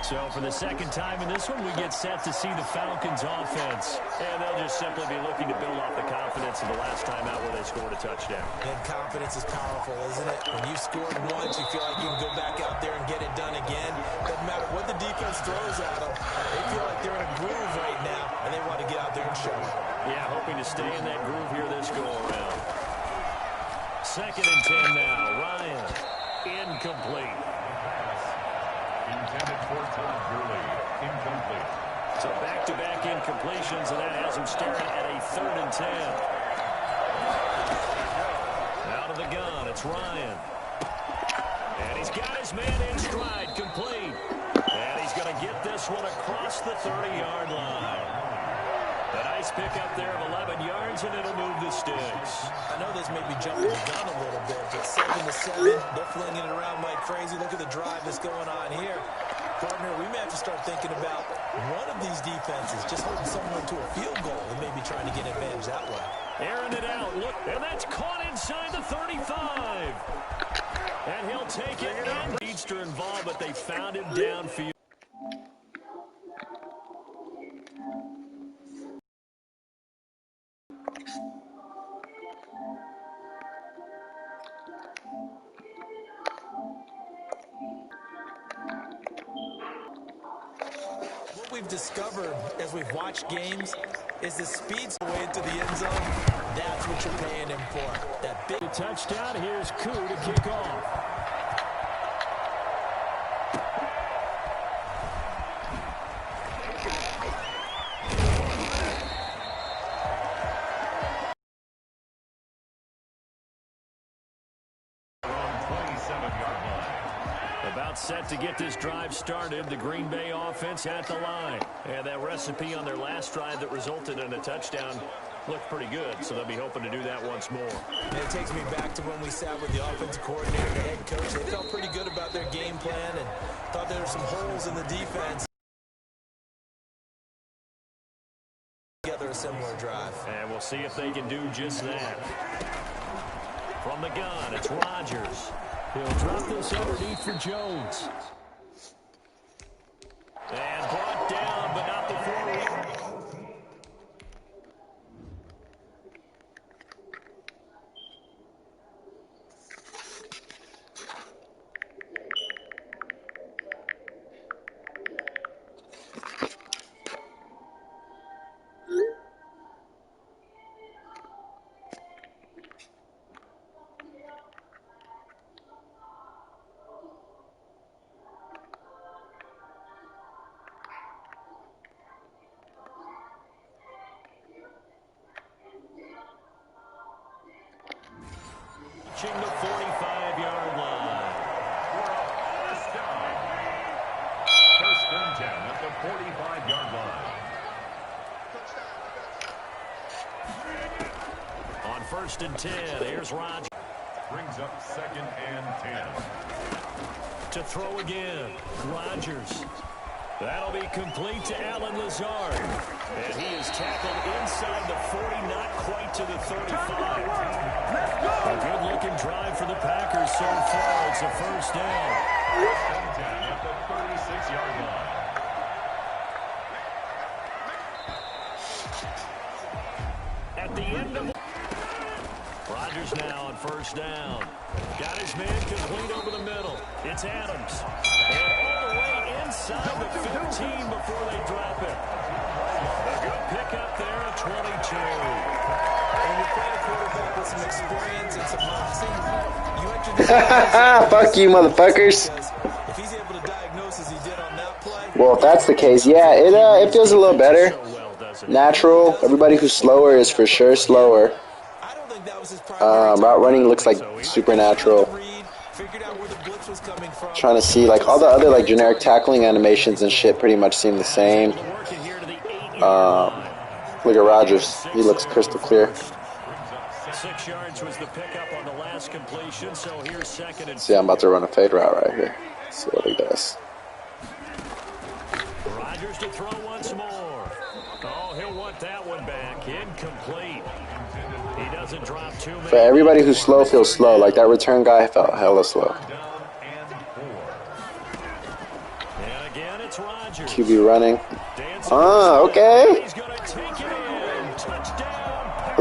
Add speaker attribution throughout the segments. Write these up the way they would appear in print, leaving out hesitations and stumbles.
Speaker 1: So for the second time in this one, we get set to see the Falcons offense. And they'll just simply be looking to build off the confidence of the last time out where they scored a touchdown.
Speaker 2: And confidence is powerful, isn't it? When you've scored once, you feel like you can go back out there and get it done again. Doesn't matter what the defense throws at them. They feel like they're in a groove right now, and they want to get out there and show it.
Speaker 1: Yeah, hoping to stay in that groove here this go-around. 2nd and 10 now. Ryan, incomplete.
Speaker 3: Intended for Todd Gurley. Incomplete.
Speaker 1: So back-to-back incompletions, and that has him staring at a 3rd and 10. Out of the gun, it's Ryan. And he's got his man in stride, complete. And he's going to get this one across the 30-yard line. A nice pickup there of 11 yards, and it'll move the sticks.
Speaker 2: I know this may be jumping the gun a little bit, but 7-7, they're flinging it around like crazy. Look at the drive that's going on here. Partner, we may have to start thinking about one of these defenses just holding someone to a field goal and maybe trying to get advantage that way.
Speaker 1: Airing it out, look, and that's caught inside the 35. And he'll take it, and Beatster involved, but they found him downfield.
Speaker 2: What we've discovered as we've watched games is the speed's way into the end zone. That's what you're paying him for. That big
Speaker 1: touchdown. Here's Koo to kick off. Set to get this drive started. The Green Bay offense at the line. And that recipe on their last drive that resulted in a touchdown looked pretty good, so they'll be hoping to do that once more.
Speaker 2: And it takes me back to when we sat with the offensive coordinator and the head coach. They felt pretty good about their game plan and thought there were some holes in the defense. Together a similar drive.
Speaker 1: And we'll see if they can do just that. From the gun, it's Rodgers. He'll drop this underneath for Jones. And brought down, but not before. The 45-yard line.
Speaker 3: First down. 1st and 10 at the 45-yard line.
Speaker 1: On 1st and 10, here's Rodgers.
Speaker 3: Brings up 2nd and 10.
Speaker 1: To throw again, Rodgers. That'll be complete to Allen Lazard. And he is tackled inside the 40, not quite to the 35. A good-looking drive for the Packers so far. It's a 1st down.
Speaker 3: 1st and 10 at the 36-yard line.
Speaker 1: At the end of Rodgers now on 1st down. Got his man complete over the middle. It's Adams. And all the way inside the 15 before they drop it. A good pickup there at 22.
Speaker 2: When you play a quarterback with some experience and some moxie, you enter the
Speaker 4: fuck you, motherfuckers.
Speaker 2: If he's able to diagnose as he did on that play.
Speaker 4: Well, if that's the case, yeah, it feels a little better. Natural. Everybody who's slower is for sure slower. Route running looks like supernatural. Trying to see, like, all the other, like, generic tackling animations and shit pretty much seem the same. Look at Rodgers. He looks crystal clear.
Speaker 1: 6 yards was the pickup on the last completion, so here's 2nd and 4.
Speaker 4: See, I'm about to run a fade route right here. Let's see what he does.
Speaker 1: Rodgers to throw once more. Oh, he'll want that one back. Incomplete. He doesn't drop too many.
Speaker 4: For everybody who's slow feels slow. Like that return guy felt hella slow.
Speaker 1: And Again, it's Rodgers.
Speaker 4: QB running. Okay.
Speaker 1: He's going to take it in. Touchdown.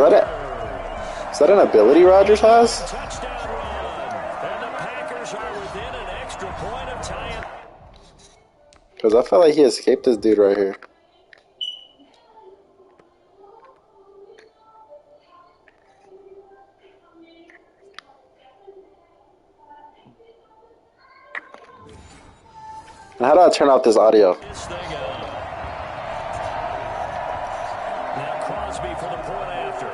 Speaker 4: Is that an ability Rodgers has?
Speaker 1: Touchdown run. And the Packers are within an extra point of tying.
Speaker 4: Because I felt like he escaped this dude right here. How do I turn off this audio?
Speaker 1: This thing up. Now Crosby for the point after.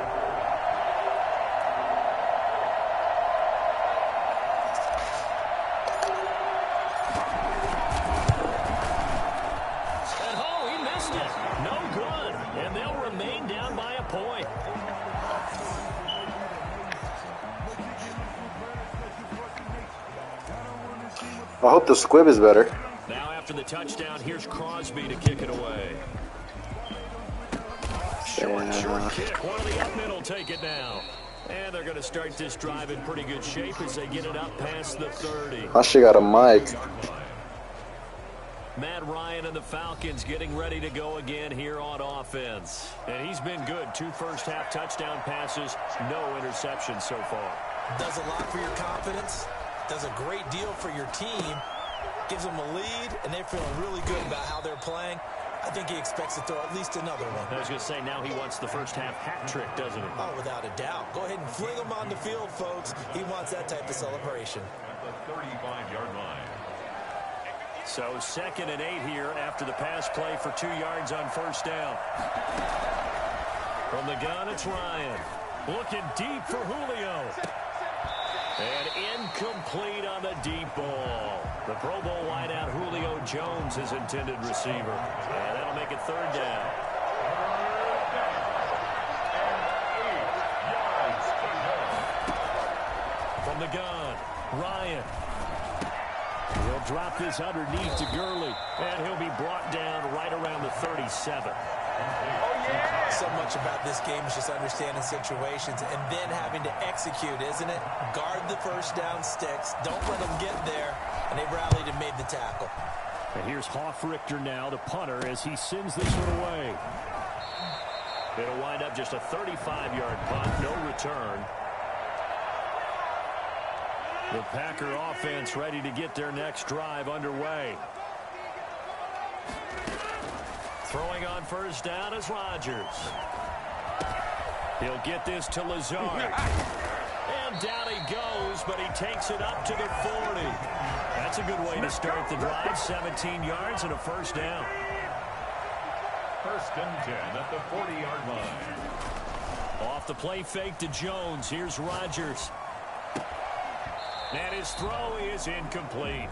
Speaker 1: And oh, he missed it. No good. And they'll remain down by a point.
Speaker 4: I hope the squib is better.
Speaker 1: Now after the touchdown, here's Crosby to kick it away. Short kick. One of the up middle take it now. And they're going to start this drive in pretty good shape as they get it up past the 30.
Speaker 4: I should got a mic.
Speaker 1: Matt Ryan and the Falcons getting ready to go again here on offense. And he's been good. 2 first-half touchdown passes, no interceptions so far.
Speaker 2: Does a lot for your confidence. Does a great deal for your team. Gives them a lead, and they're feeling really good about how they're playing. I think he expects to throw at least another one.
Speaker 1: I was going to say, now he wants the first-half hat trick, doesn't he?
Speaker 2: Oh, without a doubt. Go ahead and fling him on the field, folks. He wants that type of celebration.
Speaker 3: At the 35-yard line.
Speaker 1: So 2nd and 8 here after the pass play for 2 yards on first down. From the gun, it's Ryan. Looking deep for Julio. And incomplete on the deep ball. The Pro Bowl wideout Julio Jones is intended receiver. And that'll make it 3rd down. From the gun, Ryan. He'll drop this underneath to Gurley. And he'll be brought down right around the 37.
Speaker 2: So much about this game is just understanding situations and then having to execute, isn't it? Guard the first down sticks. Don't let them get there. And they rallied and made the tackle.
Speaker 1: And here's Hoffrichter now, the punter, as he sends this one away. It'll wind up just a 35-yard punt, no return. The Packer offense ready to get their next drive underway. Throwing on first down is Rodgers. He'll get this to Lazard. And down he goes, but he takes it up to the 40. That's a good way to start the drive. 17 yards and a first down.
Speaker 3: 1st and 10 at the 40-yard line.
Speaker 1: Off the play fake to Jones. Here's Rodgers. And his throw is incomplete.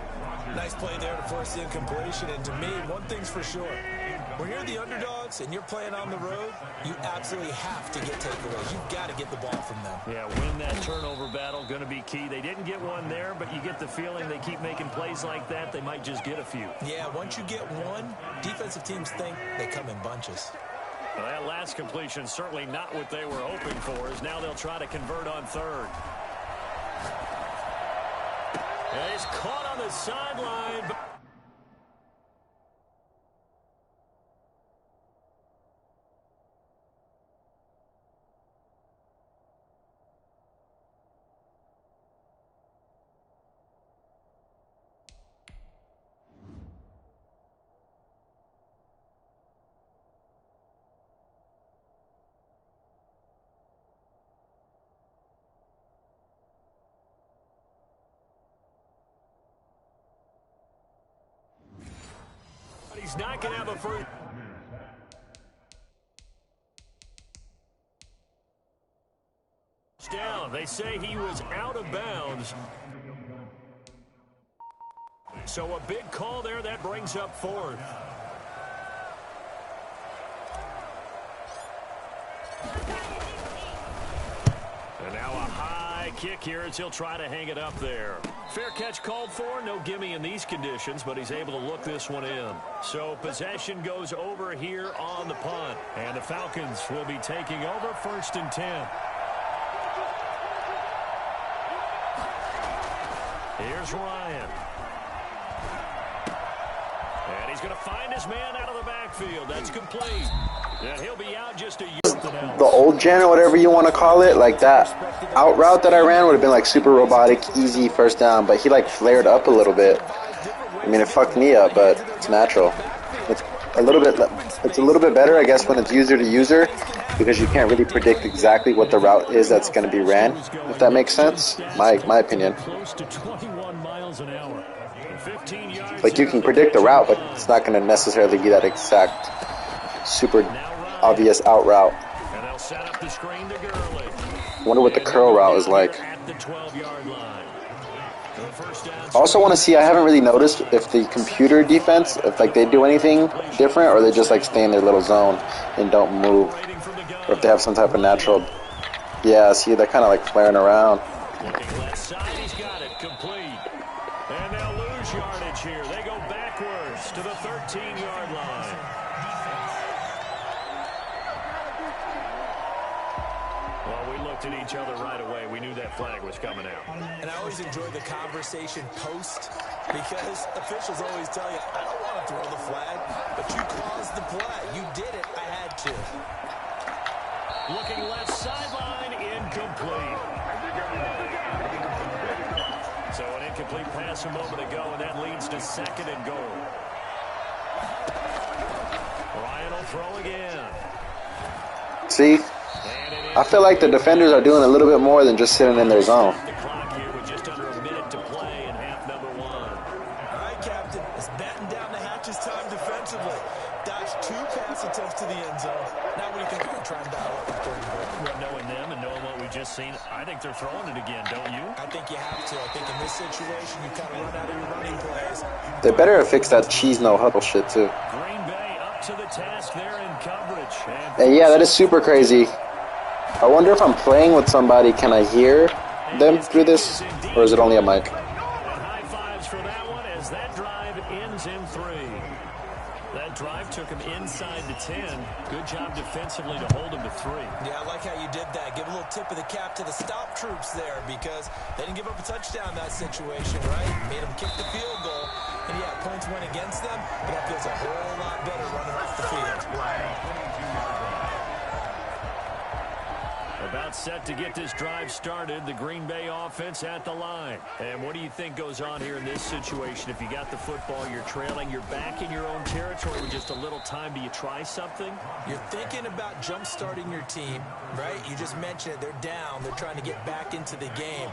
Speaker 2: Nice play there to force the incompletion. And to me, one thing's for sure. When you're the underdogs and you're playing on the road, you absolutely have to get takeaways. You've got to get the ball from them.
Speaker 1: Yeah, win that turnover battle, going to be key. They didn't get one there, but you get the feeling they keep making plays like that, they might just get a few.
Speaker 2: Yeah, once you get one, defensive teams think they come in bunches.
Speaker 1: Well, that last completion certainly not what they were hoping for, as now they'll try to convert on 3rd. And he's caught on the sideline. He's not going to have a first down. They say he was out of bounds. So a big call there. That brings up 4th. And now a high kick here as he'll try to hang it up there. Fair catch called for. No gimme in these conditions, but he's able to look this one in. So possession goes over here on the punt. And the Falcons will be taking over 1st and 10. Here's Ryan. And And he's going to find his man out of the backfield. That's complete. And he'll be out just a yard.
Speaker 4: The old gen or whatever you want to call it, like that out route that I ran would have been like super robotic, easy first down, but he like flared up a little bit. I mean, it fucked me up, but it's natural. It's a little bit better, I guess, when it's user to user, because you can't really predict exactly what the route is that's going to be ran, if that makes sense. My opinion. Like, you can predict the route, but it's not going to necessarily be that exact, super obvious out route. I wonder what the curl route is like. I also want to see, I haven't really noticed if the computer defense, if like they do anything different, or they just like stay in their little zone and don't move, or if they have some type of natural. Yeah, see, they're kind of like flaring around.
Speaker 1: Looking left side, he's got it complete. And they'll lose yardage here. They go backwards to the 13-yard line. Well, we looked at each other right away. We knew that flag was coming out.
Speaker 2: And I always enjoy the conversation post, because officials always tell you, I don't want to throw the flag, but you caused the play. You did it. I had to.
Speaker 1: Looking left sideline, incomplete. So an incomplete pass a moment ago, and that leads to 2nd and goal. Ryan will throw again.
Speaker 4: See? I feel like the defenders are doing a little bit more than just sitting in their zone.
Speaker 1: The clock here with just under a minute to play in half number 1.
Speaker 2: All right, Captain. It's batten down the hatches time defensively. Dodged 2 pass attempts to the end zone. Now what do you think? We're going to try and battle up the 30.
Speaker 1: Well, knowing them and knowing what we've just seen, I think they're throwing it again, don't you?
Speaker 2: I think you have to. I think in this situation, you kind of run out of your running plays.
Speaker 4: They better have fixed that cheese no huddle shit too.
Speaker 1: Green Bay up to the task there in coverage.
Speaker 4: And yeah, that is super crazy. I wonder if I'm playing with somebody, can I hear them through this? Or is it only a mic?
Speaker 1: And high fives for that one as that drive ends in 3. That drive took him inside the 10. Good job defensively to hold him to 3.
Speaker 2: Yeah, I like how you did that. Give a little tip of the cap to the stop troops there, because they didn't give up a touchdown in that situation, right? Made them kick the field goal. And yeah, points went against them, but that feels a whole lot better running off the field.
Speaker 1: About set to get this drive started, the Green Bay offense at the line. And what do you think goes on here in this situation? If you got the football, you're trailing, you're back in your own territory with just a little time. Do you try something?
Speaker 2: You're thinking about jump-starting your team, right? You just mentioned it. They're down. They're trying to get back into the game.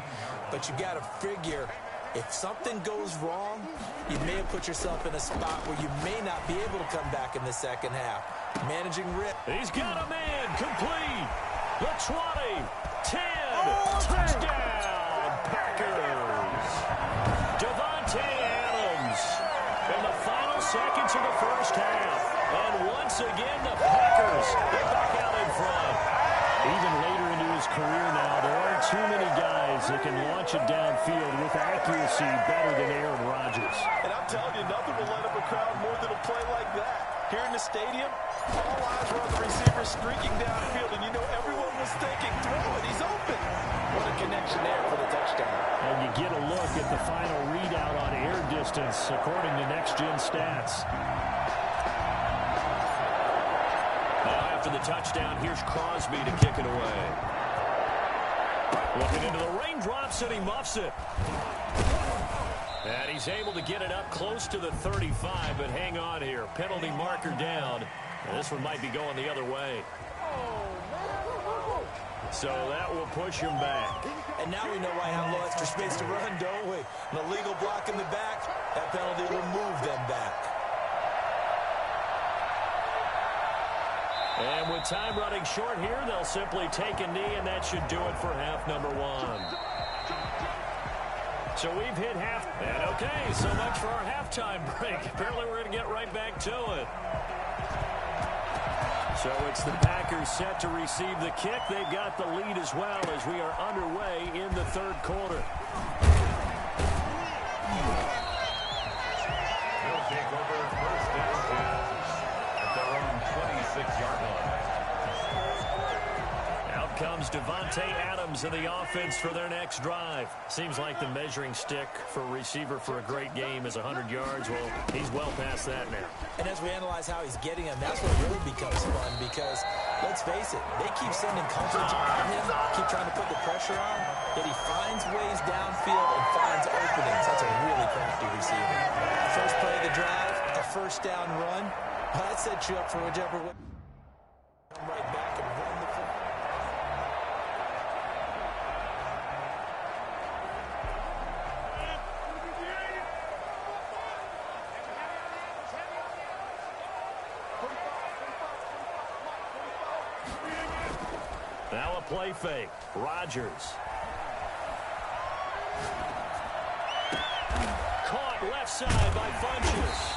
Speaker 2: But you got to figure, if something goes wrong, you may have put yourself in a spot where you may not be able to come back in the second half. Managing risk.
Speaker 1: He's got a man complete. The 20, 10, touchdown, Packers. Devontae Adams in the final seconds of the first half. And once again, the Packers are back out in front. Even later into his career now, there aren't too many guys that can launch it downfield with accuracy better than Aaron Rodgers.
Speaker 2: And I'm telling you, nothing will light up a crowd more than a play like that. Here in the stadium, all eyes were on the receiver streaking downfield, and you know everyone was thinking, throw it, he's open. What a connection there for the touchdown.
Speaker 1: And you get a look at the final readout on air distance, according to Next Gen Stats. Now after the touchdown, here's Crosby to kick it away. Looking into the raindrops, and he muffs it. And he's able to get it up close to the 35, but hang on here. Penalty marker down. And this one might be going the other way. So that will push him back. And now we know why I have a little extra space to run, don't we? An illegal block in the back, that penalty will move them back. And with time running short here, they'll simply take a knee, and that should do it for half number 1. So we've hit half. And okay, so much for our halftime break. Apparently we're going to get right back to it. So it's the Packers set to receive the kick. They've got the lead as well as we are underway in the 3rd quarter.
Speaker 3: They'll take over first down at their own 26-yard line.
Speaker 1: Out comes Davante Adams in the offense for their next drive. Seems like the measuring stick for a receiver for a great game is 100 yards. Well, he's well past that now.
Speaker 2: And as we analyze how he's getting them, that's what really becomes fun because, let's face it, they keep sending coverage on him, keep trying to put the pressure on, yet he finds ways downfield and finds openings. That's a really crafty receiver. First play of the drive, a first down run. Well, that sets you up for whichever way. Come right back and run the football.
Speaker 1: Now a play fake. Rodgers. Caught left side by Funchess.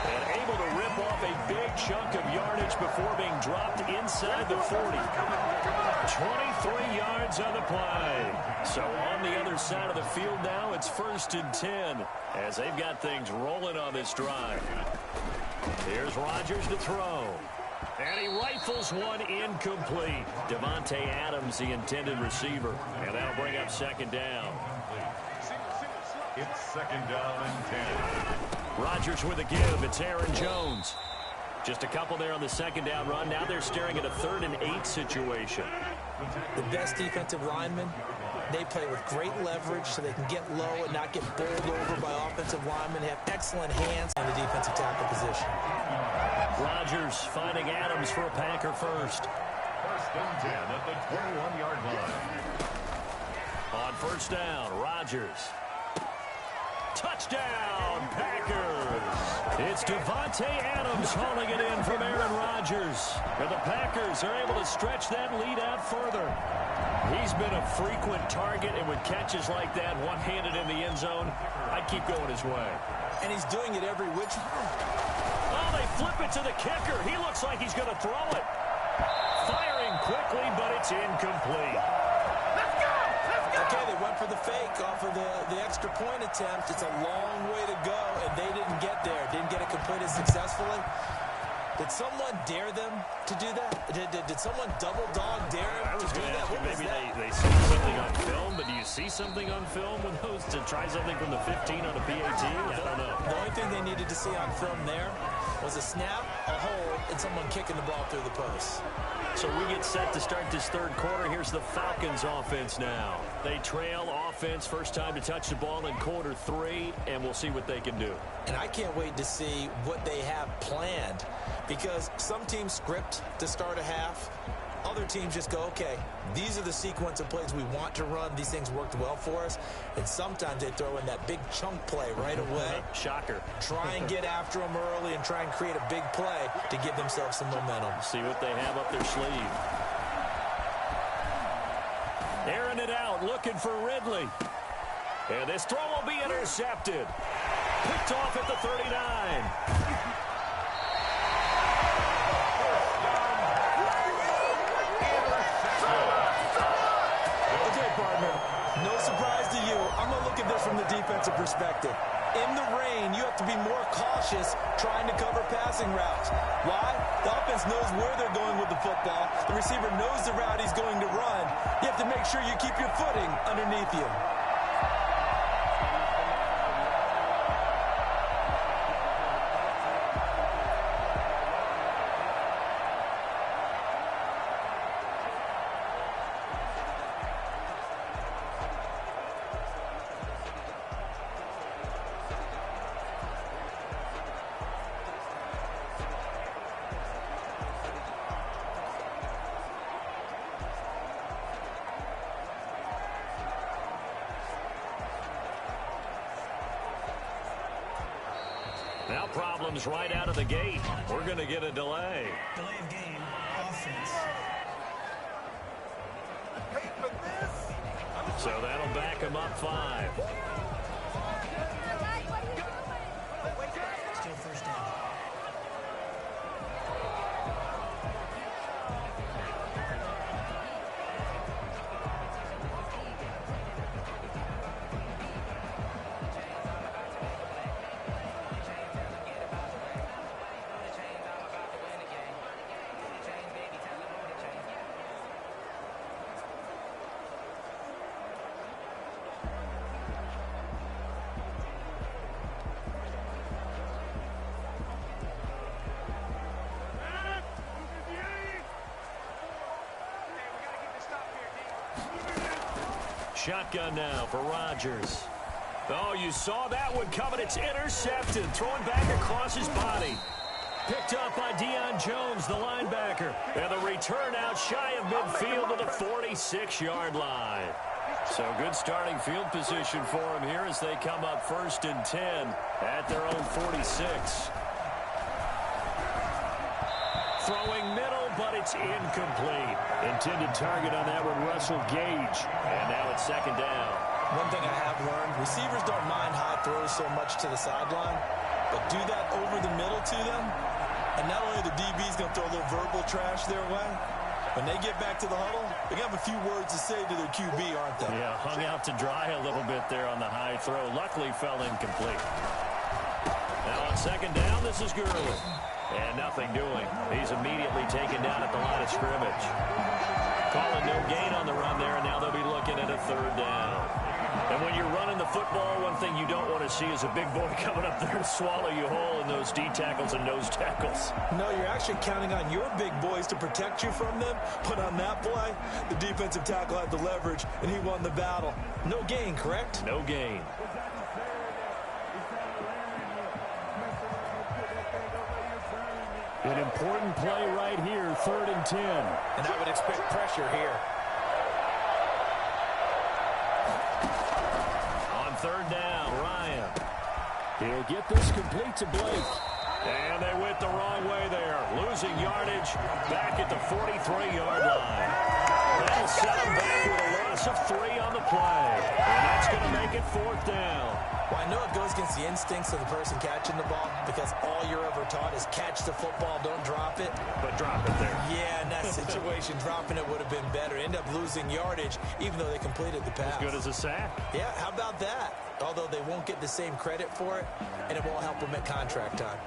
Speaker 1: And able to rip off a big chunk of yardage before being dropped inside the 40. 23 yards on the play. So on the other side of the field now, it's 1st and 10 as they've got things rolling on this drive. Here's Rodgers to throw. And he rifles one incomplete. Davante Adams, the intended receiver. And that'll bring up 2nd down.
Speaker 3: It's 2nd down and 10.
Speaker 1: Rodgers with a give. It's Aaron Jones. Just a couple there on the 2nd down run. Now they're staring at a 3rd and 8 situation.
Speaker 2: The best defensive linemen, they play with great leverage so they can get low and not get bowled over by offensive linemen. They have excellent hands in the defensive tackle position.
Speaker 1: Rodgers finding Adams for a Packer first.
Speaker 3: 1st and 10 at the 21-yard line.
Speaker 1: On 1st down, Rodgers. Touchdown, Packers. It's Davante Adams hauling it in from Aaron Rodgers. And the Packers are able to stretch that lead out further. He's been a frequent target, and with catches like that, one-handed in the end zone, I'd keep going his way.
Speaker 2: And he's doing it every which way.
Speaker 1: Oh, they flip it to the kicker. He looks like he's going to throw it. Firing quickly, but it's incomplete.
Speaker 2: Okay, they went for the fake off of the extra point attempt. It's a long way to go, and they didn't get there. Didn't get it completed successfully. Did someone dare them to do that? Did someone double dog dare them to do that?
Speaker 1: Maybe they see something on film, but do you see something on film with those to try something from the 15 on a PAT? I don't know.
Speaker 2: The only thing they needed to see on film there was a snap, a hold, and someone kicking the ball through the post.
Speaker 1: So we get set to start this 3rd quarter. Here's the Falcons offense now. They trail offense, first time to touch the ball in quarter 3, and we'll see what they can do.
Speaker 2: And I can't wait to see what they have planned because some teams script to start a half. Other teams just go, okay, these are the sequence of plays we want to run. These things worked well for us. And sometimes they throw in that big chunk play right away.
Speaker 1: Shocker.
Speaker 2: Try and get after them early and try and create a big play to give themselves some momentum.
Speaker 1: See what they have up their sleeve. Airing it out, looking for Ridley. And this throw will be intercepted. Picked off at the 39.
Speaker 2: No surprise to you. I'm going to look at this from the defensive perspective. In the rain, you have to be more cautious trying to cover passing routes. Why? The offense knows where they're going with the football. The receiver knows the route he's going to run. You have to make sure you keep your footing underneath you.
Speaker 1: Now problems right out of the gate. We're going to get a delay.
Speaker 5: Delay of game, offense.
Speaker 1: So that'll back him up 5.
Speaker 5: Still 1st down.
Speaker 1: shotgun now for Rodgers. Oh, you saw that one coming. It's intercepted. Throwing back across his body. Picked up by Deion Jones, the linebacker. And the return out shy of midfield to the 46-yard line. So good starting field position for him here as they come up 1st and 10 at their own 46. Throwing middle, but it's incomplete. Intended target on that one, Russell Gage. And now it's 2nd down.
Speaker 2: One thing I have learned, receivers don't mind high throws so much to the sideline, but do that over the middle to them, and not only the DB's going to throw a little verbal trash their way, when they get back to the huddle, they have a few words to say to their QB, aren't they?
Speaker 1: Yeah, hung out to dry a little bit there on the high throw. Luckily fell incomplete. Now on 2nd down, this is Gurley. And nothing doing. He's immediately taken down at the line of scrimmage. Calling no gain on the run there, and now they'll be looking at a 3rd down. And when you're running the football, one thing you don't want to see is a big boy coming up there and swallow you whole in those D tackles and nose tackles.
Speaker 2: No, you're actually counting on your big boys to protect you from them. But on that play, the defensive tackle had the leverage, and he won the battle. No gain, correct?
Speaker 1: No gain. An important play right here, 3rd and 10.
Speaker 2: And I would expect pressure here.
Speaker 1: On 3rd down, Ryan. He'll get this complete to Blake. And they went the wrong way there. Losing yardage back at the 43-yard line. That'll set him back with a loss of 3 on the play. And that's going to make it 4th down.
Speaker 2: Well, I know it goes against the instincts of the person catching the ball because all you're ever taught is catch the football, don't drop it.
Speaker 1: But drop it there.
Speaker 2: Yeah, in that situation, dropping it would have been better. End up losing yardage, even though they completed the pass.
Speaker 1: As good as a sack.
Speaker 2: Yeah, how about that? Although they won't get the same credit for it, and it won't help them at contract time.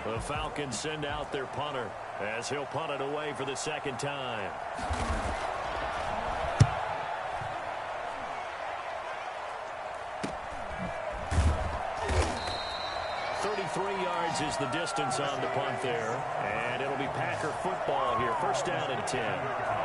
Speaker 1: The Falcons send out their punter as he'll punt it away for the 2nd time. 33 yards is the distance on the punt there. And it'll be Packer football here. 1st down and 10.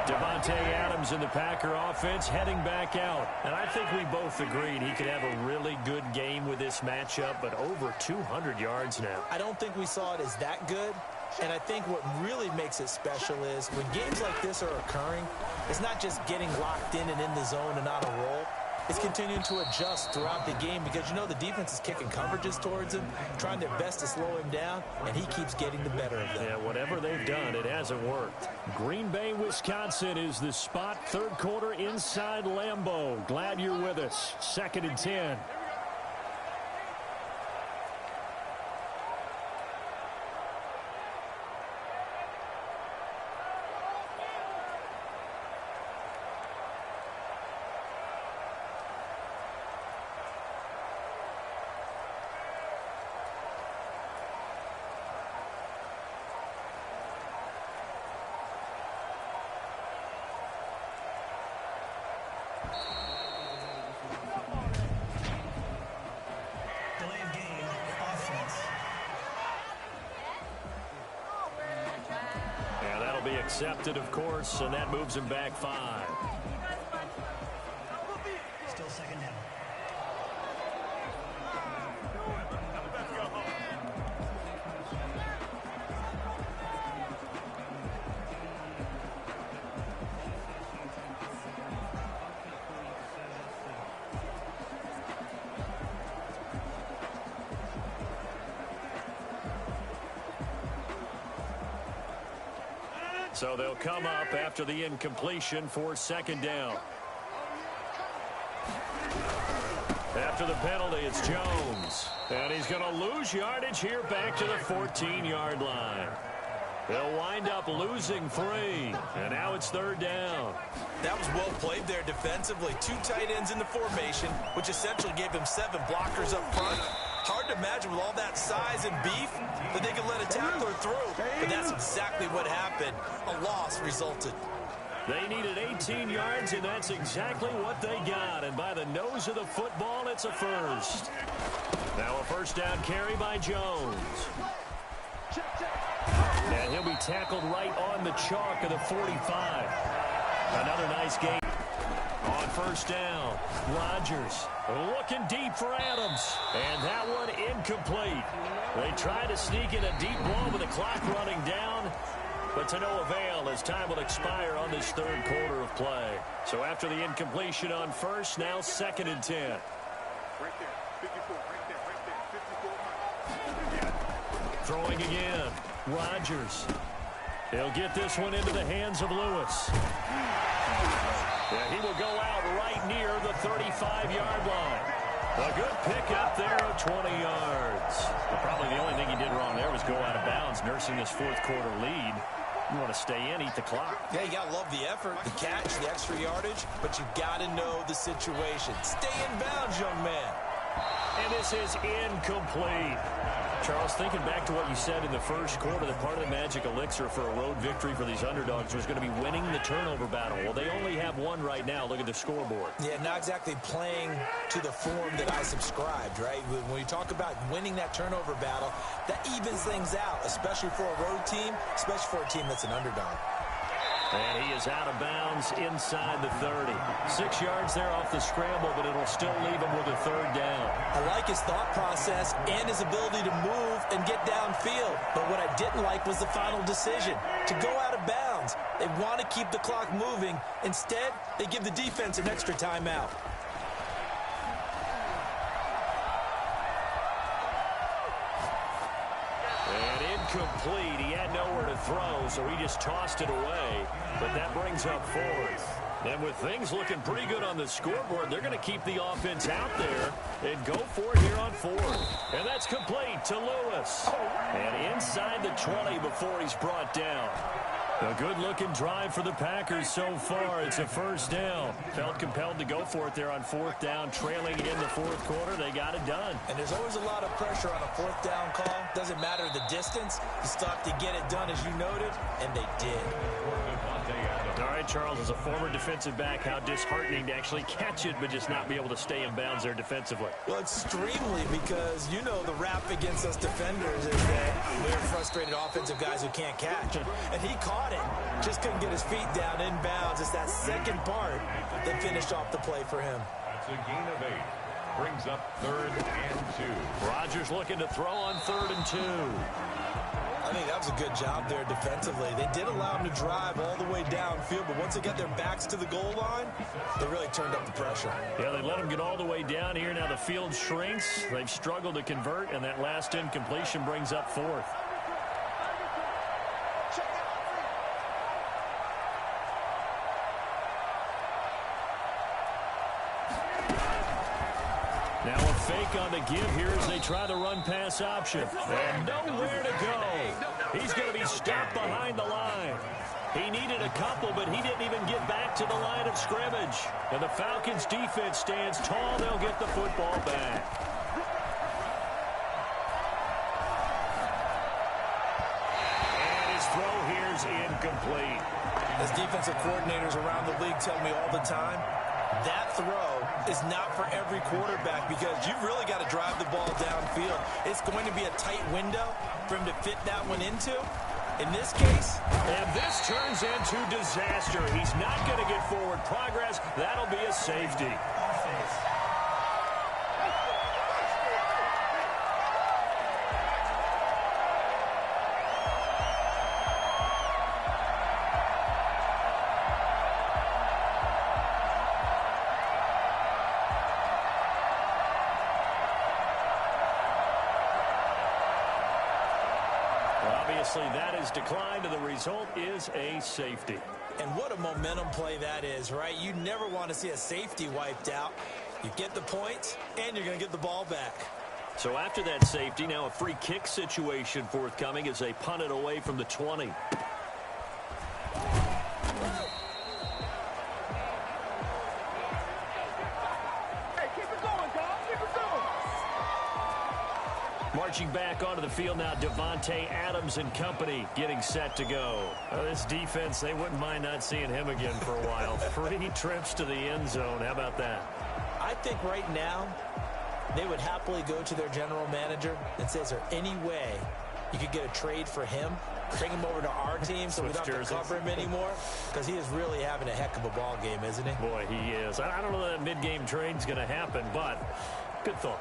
Speaker 1: Devontae Adams in the Packer offense heading back out. And I think we both agreed he could have a really good game with this matchup, but over 200 yards now.
Speaker 2: I don't think we saw it as that good. And I think what really makes it special is when games like this are occurring, it's not just getting locked in and in the zone and on a roll. It's continuing to adjust throughout the game because, you know, the defense is kicking coverages towards him, trying their best to slow him down, and he keeps getting the better of them.
Speaker 1: Yeah, whatever they've done, it hasn't worked. Green Bay, Wisconsin is the spot. 3rd quarter inside Lambeau. Glad you're with us. 2nd and 10.
Speaker 5: Delay of game, offense.
Speaker 1: Yeah, that'll be accepted, of course, and that moves him back 5.
Speaker 5: Still 2nd down.
Speaker 1: So they'll come up after the incompletion for 2nd down. After the penalty, it's Jones. And he's going to lose yardage here back to the 14-yard line. They'll wind up losing 3. And now it's 3rd down.
Speaker 2: That was well played there defensively. 2 tight ends in the formation, which essentially gave him 7 blockers up front. Hard to imagine with all that size and beef that they could let a tackler through. But that's exactly what happened. A loss resulted.
Speaker 1: They needed 18 yards, and that's exactly what they got. And by the nose of the football, it's a first. Now a 1st down carry by Jones. And he'll be tackled right on the chalk of the 45. Another nice game. On first down, Rodgers looking deep for Adams. And that one incomplete. They try to sneak in a deep ball with the clock running down, but to no avail as time will expire on this third quarter of play. So after the incompletion on first, now 2nd and 10. Throwing again, Rodgers. He'll get this one into the hands of Lewis. Yeah, he will go out right near the 35-yard line. A good pickup there of 20 yards. Well, probably the only thing he did wrong there was go out of bounds, nursing his fourth quarter lead. You want to stay in, eat the clock.
Speaker 2: Yeah, you got to love the effort, the catch, the extra yardage, but you got to know the situation. Stay in bounds, young man.
Speaker 1: And this is incomplete. Charles, thinking back to what you said in the first quarter, that part of the magic elixir for a road victory for these underdogs was going to be winning the turnover battle. Well, they only have one right now. Look at the scoreboard.
Speaker 2: Yeah, not exactly playing to the form that I subscribed, right? When you talk about winning that turnover battle, that evens things out, especially for a road team, especially for a team that's an underdog.
Speaker 1: And he is out of bounds inside the 30. 6 yards there off the scramble, but it'll still leave him with a third down.
Speaker 2: I like his thought process and his ability to move and get downfield. But what I didn't like was the final decision, to go out of bounds. They want to keep the clock moving. Instead, they give the defense an extra timeout.
Speaker 1: Complete. He had nowhere to throw, so he just tossed it away. But that brings up fourth. And with things looking pretty good on the scoreboard, they're going to keep the offense out there and go for it here on fourth. And that's complete to Lewis. And inside the 20 before he's brought down. A good-looking drive for the Packers so far. It's a first down. Felt compelled to go for it there on fourth down. Trailing in the fourth quarter, they got it done.
Speaker 2: And there's always a lot of pressure on a fourth down call. Doesn't matter the distance. You still have to get it done, as you noted, and they did.
Speaker 1: All right, Charles, as a former defensive back, how disheartening to actually catch it but just not be able to stay in bounds there defensively.
Speaker 2: Well, extremely, because you know the rap against us defenders is that we're frustrated offensive guys who can't catch. And he caught it. Just couldn't get his feet down in bounds. It's that second part that finished off the play for him.
Speaker 3: That's a gain of 8. Brings up 3rd and 2.
Speaker 1: Rodgers looking to throw on 3rd and 2.
Speaker 2: I think that was a good job there defensively. They did allow him to drive all the way downfield, but once they got their backs to the goal line, they really turned up the pressure.
Speaker 1: Yeah, they let him get all the way down here. Now the field shrinks. They've struggled to convert, and that last incompletion brings up fourth. Now a fake on the give here as they try the run-pass option. And nowhere to go. He's going to be stopped behind the line. He needed a couple, but he didn't even get back to the line of scrimmage. And the Falcons' defense stands tall. They'll get the football back. And his throw here is incomplete.
Speaker 2: As defensive coordinators around the league tell me all the time, that throw is not for every quarterback because you've really got to drive the ball downfield. It's going to be a tight window for him to fit that one into. In this case,
Speaker 1: and this turns into disaster. He's not going to get forward progress. That'll be a safety. That is declined, and the result is a safety.
Speaker 2: And what a momentum play that is, right? You never want to see a safety wiped out. You get the points, and you're going to get the ball back.
Speaker 1: So after that safety, now a free kick situation forthcoming as they punt it away from the 20. Marching back onto the field now, Davante Adams and company getting set to go. This defense, they wouldn't mind not seeing him again for a while. 3 trips to the end zone. How about that?
Speaker 2: I think right now they would happily go to their general manager and say, is there any way you could get a trade for him, bring him over to our team so we don't have to cover him anymore, because he is really having a heck of a ball game, isn't he?
Speaker 1: Boy, he is. I don't know that mid-game trade's going to happen, but good thought.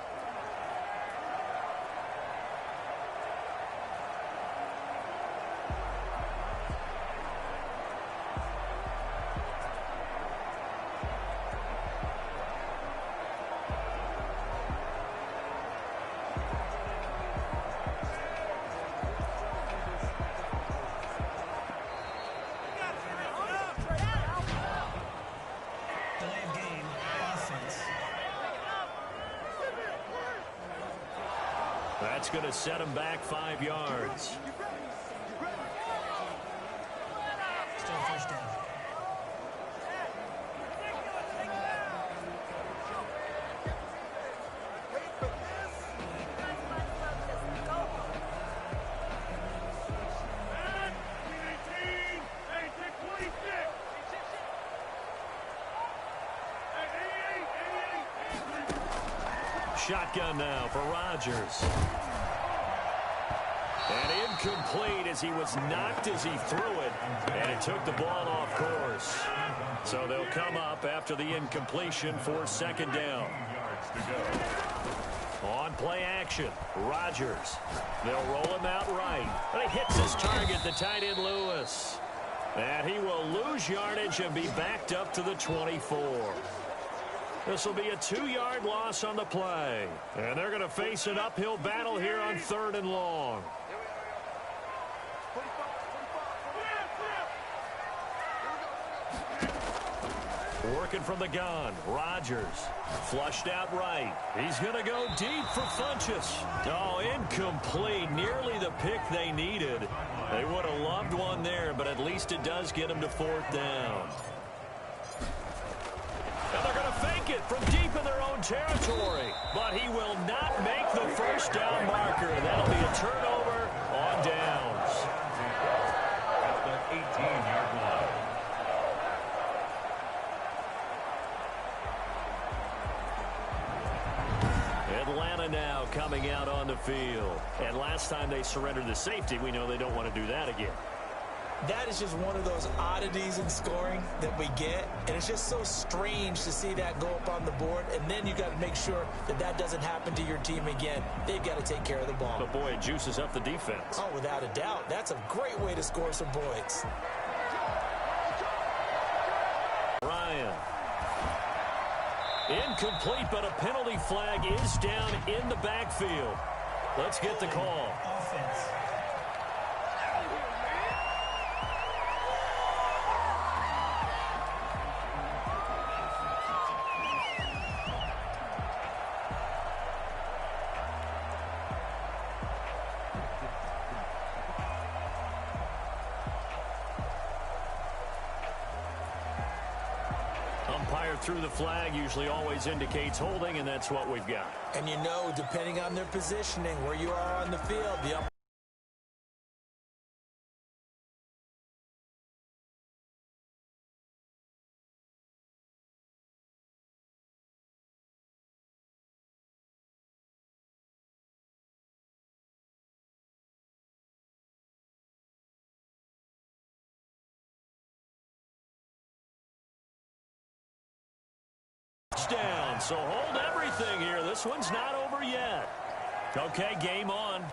Speaker 5: Delay of game, offense.
Speaker 1: That's going to set him back 5 yards.
Speaker 5: Still first down.
Speaker 1: Shotgun now for Rodgers. And incomplete as he was knocked as he threw it, and it took the ball off course. So they'll come up after the incompletion for second down. On play action, Rodgers. They'll roll him out right, but he hits his target, the tight end Lewis. And he will lose yardage and be backed up to the 24. This will be a 2-yard loss on the play. And they're going to face an uphill battle here on 3rd and long. Working from the gun, Rodgers. Flushed out right. He's going to go deep for Funchess. Oh, incomplete. Nearly the pick they needed. They would have loved one there, but at least it does get them to 4th down. And they're going to fake it from deep in their own territory. But he will not make the first down marker. That'll be a turnover on downs.
Speaker 3: At the 18-yard line.
Speaker 1: Atlanta now coming out on the field. And last time they surrendered the safety, we know they don't want to do that again.
Speaker 2: That is just one of those oddities in scoring that we get, and it's just so strange to see that go up on the board, and then you got to make sure that that doesn't happen to your team again. They've got to take care of the ball.
Speaker 1: But, boy, it juices up the defense.
Speaker 2: Oh, without a doubt. That's a great way to score some points.
Speaker 1: Ryan. Incomplete, but a penalty flag is down in the backfield. Let's get the call.
Speaker 5: Offense.
Speaker 1: Umpire through the flag usually always indicates holding, and that's what we've got.
Speaker 2: And you know, depending on their positioning, where you are on the field, the umpire
Speaker 1: down, so hold everything here. This one's not over yet. Okay, game on.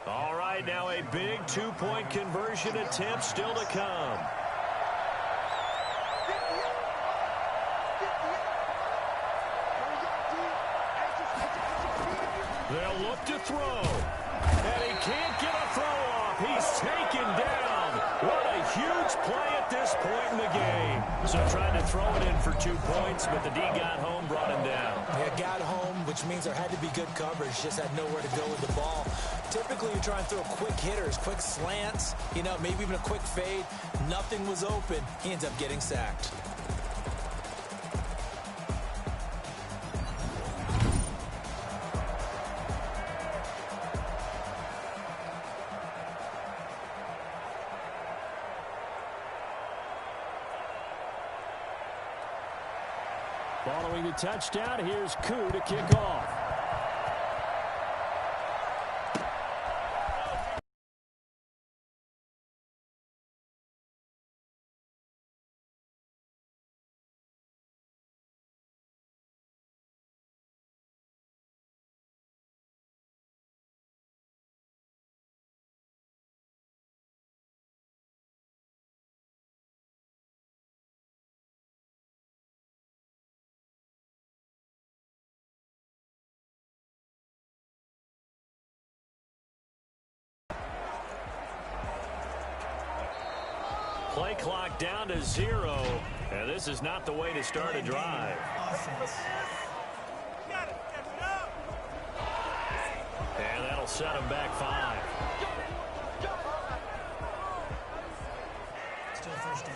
Speaker 1: All right, now a big two-point conversion attempt still to come. They'll look to throw. And he can't get a throw off. He's taken down. What a huge play at this point in the game. So trying to throw it in for 2 points, but the D got home, brought him down.
Speaker 2: Yeah, got home, which means there had to be good coverage. Just had nowhere to go with the ball. Typically, you try and throw quick hitters, quick slants, you know, maybe even a quick fade. Nothing was open. He ends up getting sacked.
Speaker 1: Following the touchdown, here's Koo to kick off. Play clock down to 0, and this is not the way to start a drive.
Speaker 5: Offense.
Speaker 1: And that'll set him back 5.
Speaker 5: Still first down.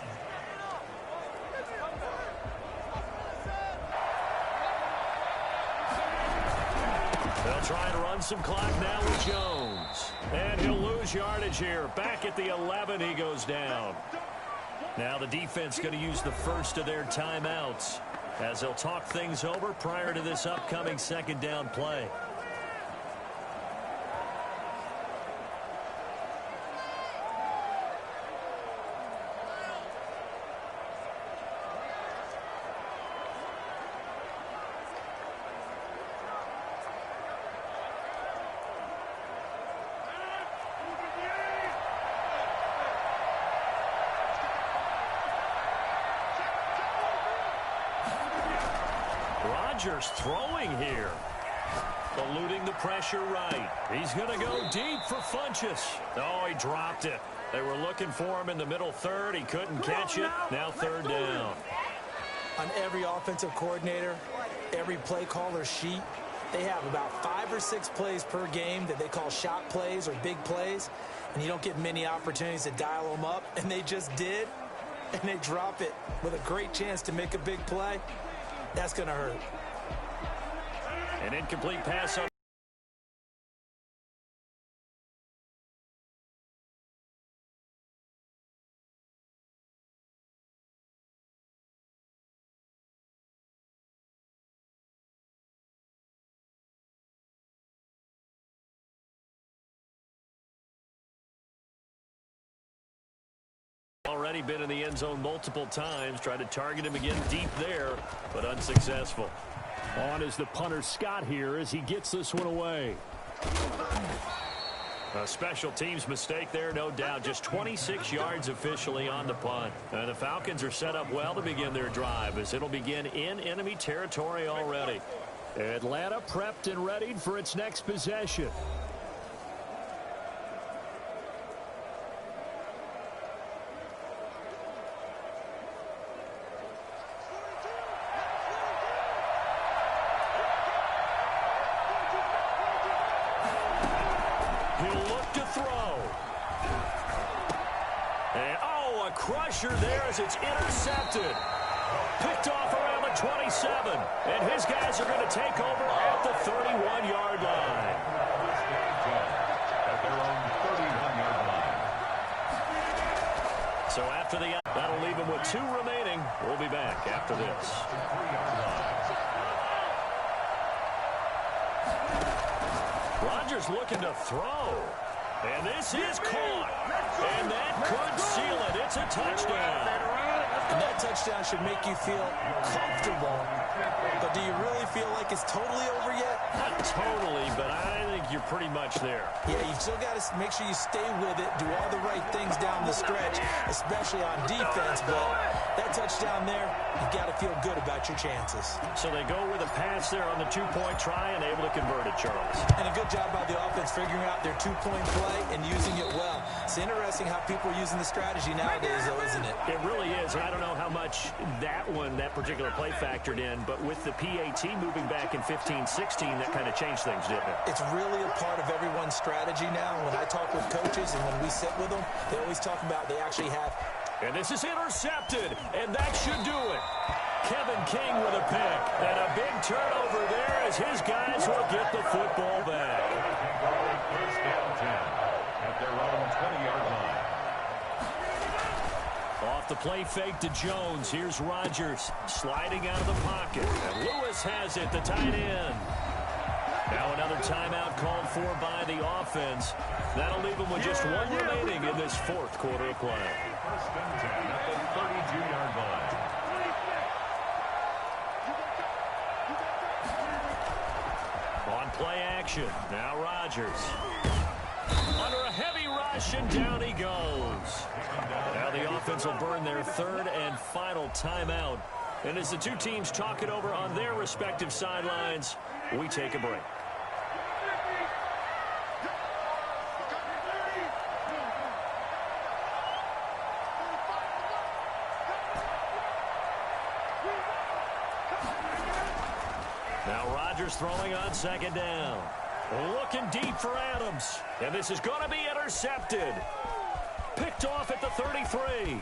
Speaker 1: They'll try and run some clock now with Jones. And he'll lose yardage here. Back at the 11, he goes down. Now the defense going to use the first of their timeouts as they'll talk things over prior to this upcoming second down play. Rodgers throwing here. Eluding the pressure right. He's going to go deep for Funchess. Oh, he dropped it. They were looking for him in the middle third. He couldn't catch it. Now third down.
Speaker 2: On every offensive coordinator, every play caller sheet, they have about 5 or 6 plays per game that they call shot plays or big plays, and you don't get many opportunities to dial them up, and they just did, and they drop it with a great chance to make a big play. That's going to hurt.
Speaker 1: An incomplete pass on. Already been in the end zone multiple times. Tried to target him again deep there, but unsuccessful. On is the punter Scott here as he gets this one away. A special teams mistake there, no doubt. Just 26 yards officially on the punt. And the Falcons are set up well to begin their drive as it'll begin in enemy territory already. Atlanta prepped and readied for its next possession. Crusher there as it's intercepted. Picked off around the 27. And his guys are going to take over at the 31-yard line.
Speaker 3: At their own 31-yard line.
Speaker 1: So after that'll leave him with 2 remaining. We'll be back after this. Rodgers looking to throw. And this is caught. And that could seal it. It's a touchdown.
Speaker 2: And that touchdown should make you feel comfortable. But do you really feel like it's totally over yet?
Speaker 1: Not totally, but I think you're pretty much there.
Speaker 2: Yeah, you've still got to make sure you stay with it, do all the right things down the stretch, especially on defense. But that touchdown there, you've got to feel good about your chances.
Speaker 1: So they go with a pass there on the 2-point try and able to convert it, Charles.
Speaker 2: And a good job by the offense figuring out their 2-point play and using it well. It's interesting how people are using the strategy nowadays, though, isn't it?
Speaker 1: It really is. I don't know how much that particular play factored in, but with the PAT moving back in 15-16, that kind of changed things, didn't it?
Speaker 2: It's really a part of everyone's strategy now. When I talk with coaches and when we sit with them, they always talk about they actually have.
Speaker 1: And this is intercepted, and that should do it. Kevin King with a pick, and a big turnover there as his guys will get the football back.
Speaker 3: First down 10 at their own 20-yard line.
Speaker 1: Off the play fake to Jones. Here's Rodgers sliding out of the pocket. And Lewis has it, the tight end. Now another timeout called for by the offense. That'll leave them with just one remaining in this fourth quarter of play.
Speaker 3: First and 10 at the 32-yard line.
Speaker 1: On play action, now Rodgers. Under a heavy rush, and down he goes. Now the offense will burn their third and final timeout. And as the two teams talk it over on their respective sidelines, we take a break. Now Rodgers throwing on second down. Looking deep for Adams. And this is going to be intercepted. Picked off at the 33.